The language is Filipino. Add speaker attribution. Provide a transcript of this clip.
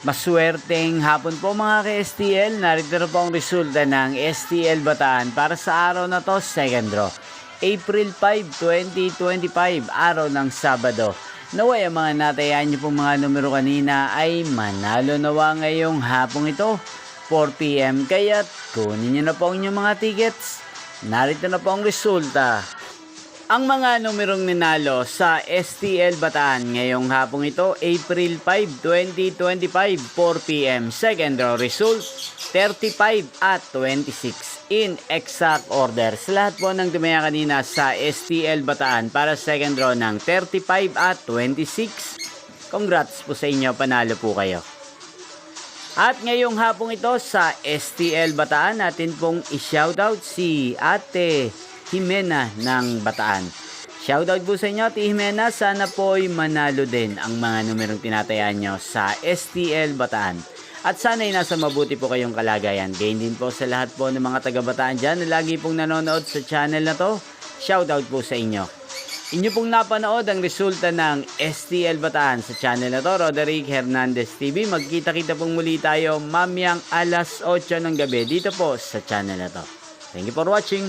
Speaker 1: Maswerteng hapon po mga ka-STL. Narito na po ang resulta ng STL Bataan para sa araw na to, second draw. April 5, 2025, araw ng Sabado. Naway ang mga natayan niyo pong mga numero kanina ay manalo nawa ngayong hapong ito, 4 PM. Kaya't kunin niyo na po ang inyong mga tickets. Narito na po ang resulta. Ang mga numerong ninalo sa STL Bataan ngayong hapong ito, April 5, 2025, 4 PM. Second draw result, 35 at 26 in exact order. Sa lahat po ng dumaya kanina sa STL Bataan para second draw ng 35 at 26, congrats po sa inyo, panalo po kayo. At ngayong hapong ito sa STL Bataan, natin pong i-shoutout si Ate Jimena ng Bataan. Shoutout po sa inyo, Ate Jimena. Sana po'y manalo din ang mga numerong tinatayaan nyo sa STL Bataan. At sana'y nasa mabuti po kayong kalagayan. Gain din po sa lahat po ng mga taga-Bataan dyan na lagi pong nanonood sa channel na to. Shoutout po sa inyo. Inyo pong napanood ang resulta ng STL Bataan sa channel na to, Roderick Hernandez TV. Magkita-kita pong muli tayo mamayang alas 8 ng gabi dito po sa channel na to. Thank you for watching.